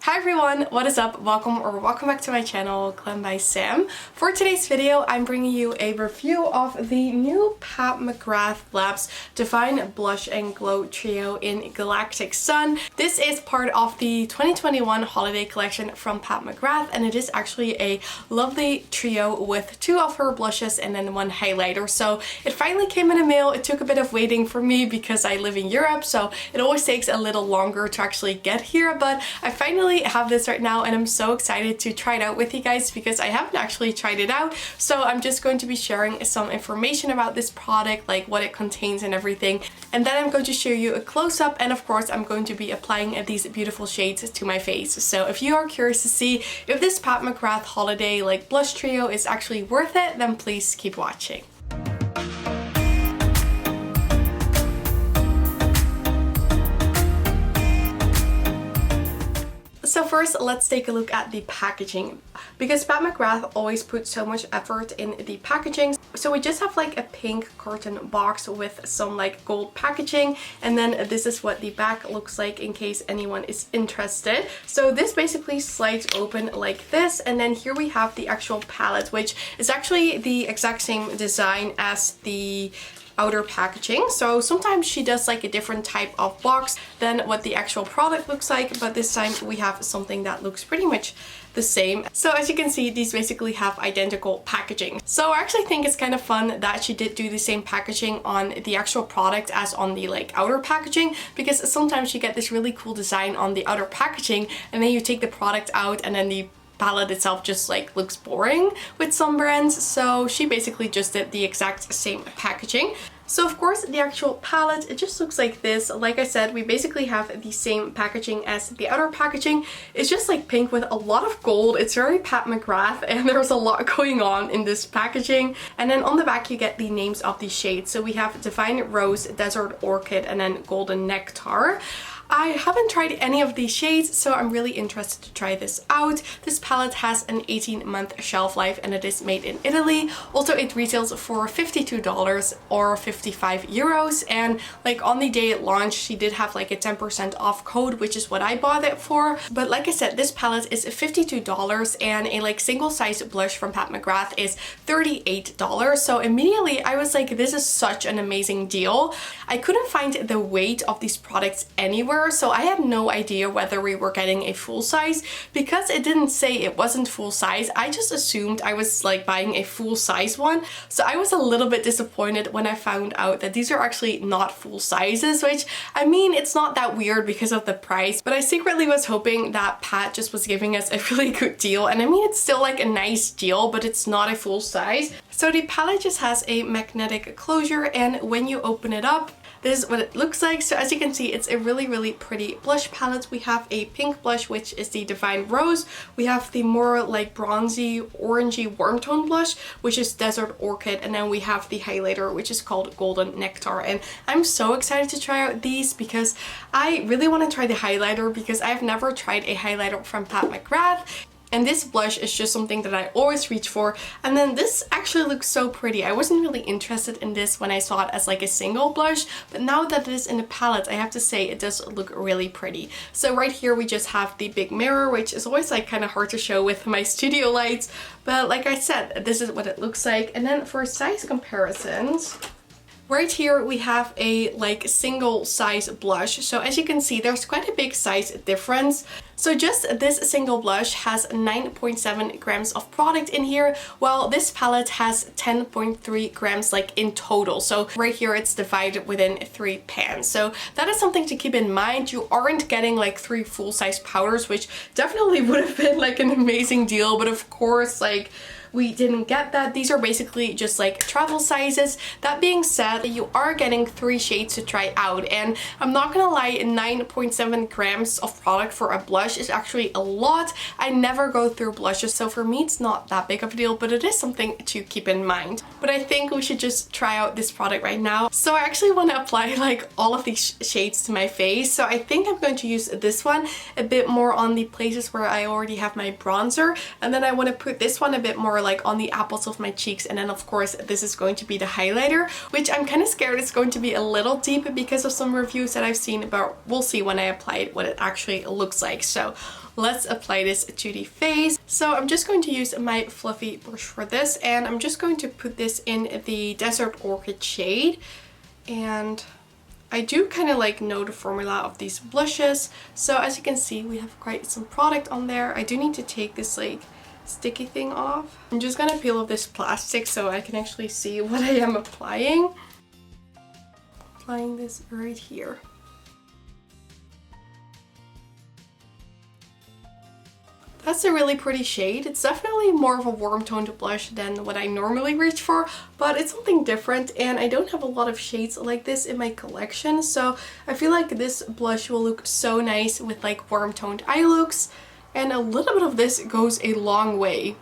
Hi everyone, what is up? Welcome back to my channel, Glam By Sam. For today's video, I'm bringing you a review of the new Pat McGrath Labs Divine Blush and Glow Trio in Galactic Sun. This is part of the 2021 holiday collection from Pat McGrath, and it is actually a lovely trio with two of her blushes and then one highlighter. So it finally came in the mail. It took a bit of waiting for me because I live in Europe, so it always takes a little longer to actually get here, but I finally have this right now and I'm so excited to try it out with you guys because I haven't actually tried it out. So I'm just going to be sharing some information about this product, like what it contains and everything, and then I'm going to show you a close-up, and of course I'm going to be applying these beautiful shades to my face. So if you are curious to see if this Pat McGrath Holiday blush trio is actually worth it, then please keep watching. So first, let's take a look at the packaging, because Pat McGrath always puts so much effort in the packaging. So we just have a pink carton box with some gold packaging, and then this is what the back looks like in case anyone is interested. So this basically slides open like this, and then here we have the actual palette, which is actually the exact same design as the outer packaging. So sometimes she does a different type of box than what the actual product looks like, but this time we have something that looks pretty much the same. So as you can see, these basically have identical packaging. So I actually think it's kind of fun that she did do the same packaging on the actual product as on the outer packaging, because sometimes you get this really cool design on the outer packaging and then you take the product out and then the palette itself just looks boring with some brands. So she basically just did the exact same packaging. So of course the actual palette, it just looks like this. Like I said, we basically have the same packaging as the outer packaging. It's just pink with a lot of gold. It's very Pat McGrath and there's a lot going on in this packaging. And then on the back you get the names of the shades. So we have Divine Rose Desert Orchid and then Golden Nectar. I haven't tried any of these shades, so I'm really interested to try this out. This palette has an 18-month shelf life and it is made in Italy. Also, it retails for $52 or 55 euros. And on the day it launched, she did have a 10% off code, which is what I bought it for. But like I said, this palette is $52 and a single size blush from Pat McGrath is $38. So immediately I was like, this is such an amazing deal. I couldn't find the weight of these products anywhere, so I had no idea whether we were getting a full size. Because it didn't say it wasn't full size, I just assumed I was buying a full size one. So I was a little bit disappointed when I found out that these are actually not full sizes, which, I mean, it's not that weird because of the price, but I secretly was hoping that Pat just was giving us a really good deal. And I mean, it's still a nice deal, but it's not a full size. So the palette just has a magnetic closure, and when you open it up, this is what it looks like. So as you can see, it's a really pretty blush palette. We have a pink blush, which is the Divine Rose. We have the more bronzy, orangey warm tone blush, which is Desert Orchid. And then we have the highlighter, which is called Golden Nectar. And I'm so excited to try out these because I really want to try the highlighter, because I've never tried a highlighter from Pat McGrath. And this blush is just something that I always reach for. And then this actually looks so pretty. I wasn't really interested in this when I saw it as a single blush, but now that it is in the palette, I have to say it does look really pretty. So right here we just have the big mirror, which is always kind of hard to show with my studio lights. But like I said, this is what it looks like. And then for size comparisons, right here we have a single size blush. So as you can see, there's quite a big size difference. So just this single blush has 9.7 grams of product in here, while this palette has 10.3 grams in total. So right here it's divided within 3 pans. So that is something to keep in mind. You aren't getting 3 full-size powders, which definitely would have been an amazing deal, but of course we didn't get that. These are basically just travel sizes. That being said, you are getting 3 shades to try out, and I'm not gonna lie, 9.7 grams of product for a blush is actually a lot. I never go through blushes, so for me it's not that big of a deal, but it is something to keep in mind. But I think we should just try out this product right now. So I actually want to apply all of these shades to my face. So I think I'm going to use this one a bit more on the places where I already have my bronzer, and then I want to put this one a bit more on the apples of my cheeks. And then of course this is going to be the highlighter, which I'm kind of scared it's going to be a little deep because of some reviews that I've seen, but we'll see when I apply it what it actually looks like. So let's apply this to the face. So I'm just going to use my fluffy brush for this, and I'm just going to put this in the Desert Orchid shade. And I do kind of like know the formula of these blushes, so as you can see we have quite some product on there. I do need to take this like sticky thing off. I'm just gonna peel off this plastic so I can actually see what I am applying. Applying this right here. That's a really pretty shade. It's definitely more of a warm toned blush than what I normally reach for, but it's something different, and I don't have a lot of shades like this in my collection, so I feel like this blush will look so nice with like warm toned eye looks, and a little bit of this goes a long way.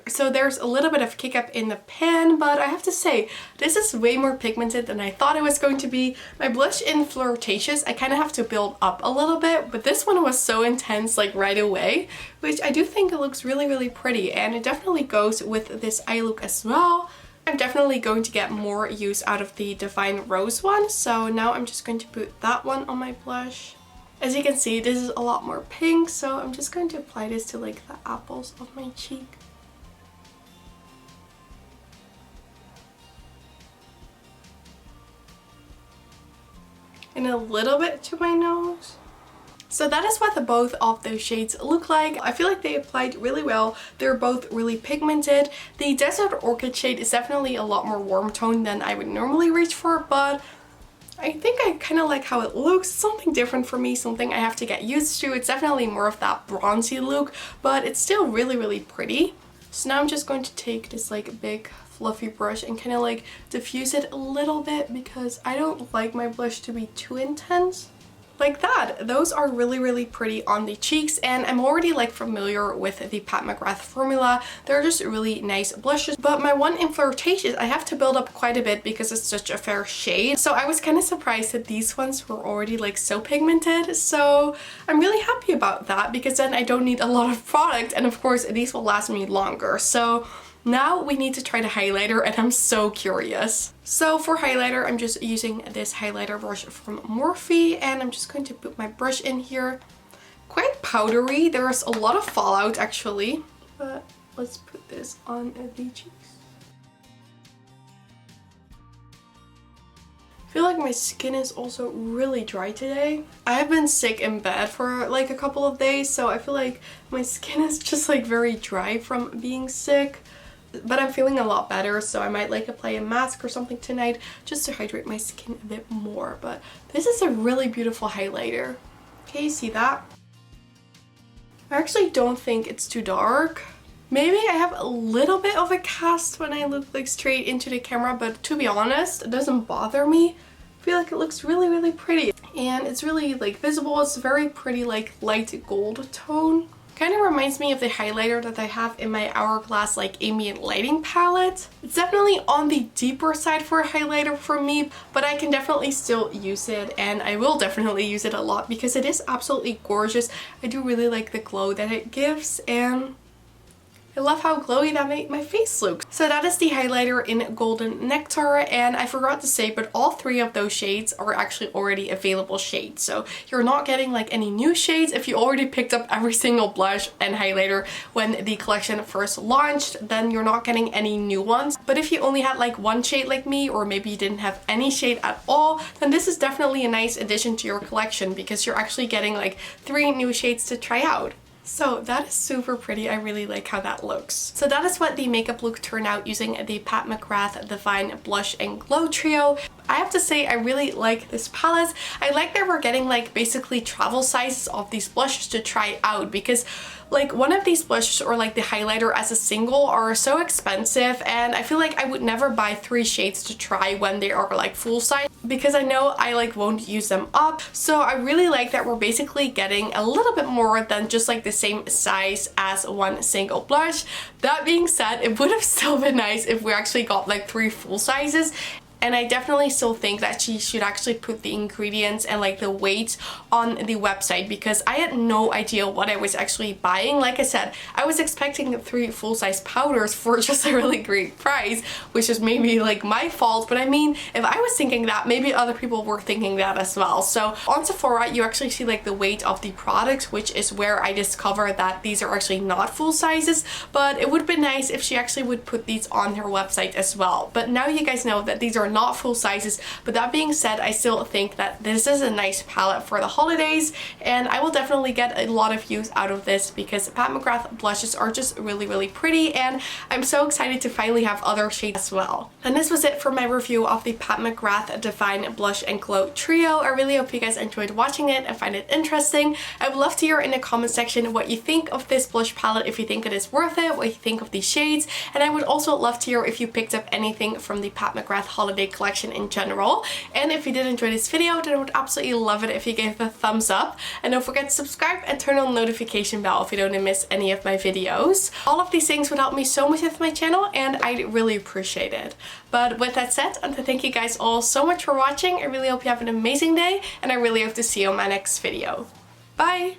So there's a little bit of kick up in the pan, but I have to say this is way more pigmented than I thought it was going to be. My blush in Flirtatious I kind of have to build up a little bit, but this one was so intense like right away, which I do think it looks really pretty, and it definitely goes with this eye look as well. I'm definitely going to get more use out of the Divine Rose one, so now I'm just going to put that one on my blush. As you can see, this is a lot more pink, so I'm just going to apply this to like the apples of my cheek. And a little bit to my nose. So that is what the both of those shades look like. I feel like they applied really well. They're both really pigmented. The Desert Orchid shade is definitely a lot more warm toned than I would normally reach for, but I think I kind of like how it looks. It's something different for me, something I have to get used to. It's definitely more of that bronzy look, but it's still really pretty. So now I'm just going to take this like big fluffy brush and kind of like diffuse it a little bit, because I don't like my blush to be too intense. Like that. Those are really pretty on the cheeks, and I'm already like familiar with the Pat McGrath formula. They're just really nice blushes, but my one in Flirtatious I have to build up quite a bit because it's such a fair shade. So I was kind of surprised that these ones were already like so pigmented, so I'm really happy about that, because then I don't need a lot of product, and of course these will last me longer. So now we need to try the highlighter, and I'm so curious. So for highlighter, I'm just using this highlighter brush from Morphe, and I'm just going to put my brush in here. Quite powdery. There's a lot of fallout actually, but let's put this on the cheeks. I feel like my skin is also really dry today. I have been sick in bed for like a couple of days, so I feel like my skin is just like very dry from being sick. But I'm feeling a lot better, so I might like apply a mask or something tonight just to hydrate my skin a bit more. But this is a really beautiful highlighter. Okay, you see that? I actually don't think it's too dark. Maybe I have a little bit of a cast when I look like straight into the camera, but to be honest, it doesn't bother me. I feel like it looks really pretty, and it's really like visible. It's very pretty like light gold tone. Kind of reminds me of the highlighter that I have in my Hourglass like ambient lighting palette. It's definitely on the deeper side for a highlighter for me, but I can definitely still use it, and I will definitely use it a lot because it is absolutely gorgeous. I do really like the glow that it gives, and I love how glowy that made my face look. So that is the highlighter in Golden Nectar, and I forgot to say, but all three of those shades are actually already available shades. So you're not getting like any new shades. If you already picked up every single blush and highlighter when the collection first launched, then you're not getting any new ones. But if you only had like one shade like me, or maybe you didn't have any shade at all, then this is definitely a nice addition to your collection, because you're actually getting like 3 new shades to try out. So that is super pretty. I really like how that looks. So that is what the makeup look turned out using the Pat McGrath Divine Blush and Glow Trio. I have to say I really like this palette. I like that we're getting like basically travel sizes of these blushes to try out, because like one of these blushes or like the highlighter as a single are so expensive, and I feel like I would never buy 3 shades to try when they are like full size, because I know I like won't use them up. So I really like that we're basically getting a little bit more than just like the same size as one single blush. That being said, it would have still been nice if we actually got like 3 full sizes. And I definitely still think that she should actually put the ingredients and like the weight on the website, because I had no idea what I was actually buying. Like I said, I was expecting 3 full-size powders for just a really great price, which is maybe like my fault, but I mean, if I was thinking that, maybe other people were thinking that as well. So on Sephora, you actually see like the weight of the products, which is where I discovered that these are actually not full sizes, but it would be nice if she actually would put these on her website as well. But now you guys know that these are not full sizes. But that being said, I still think that this is a nice palette for the holidays, and I will definitely get a lot of use out of this because Pat McGrath blushes are just really pretty, and I'm so excited to finally have other shades as well. And this was it for my review of the Pat McGrath Divine Blush and Glow Trio. I really hope you guys enjoyed watching it and find it interesting. I would love to hear in the comment section what you think of this blush palette, if you think it is worth it, what you think of these shades, and I would also love to hear if you picked up anything from the Pat McGrath Holiday collection in general. And if you did enjoy this video, then I would absolutely love it if you gave it a thumbs up, and don't forget to subscribe and turn on the notification bell if you don't want to miss any of my videos. All of these things would help me so much with my channel, and I'd really appreciate it. But with that said, I want to thank you guys all so much for watching. I really hope you have an amazing day, and I really hope to see you on my next video. Bye!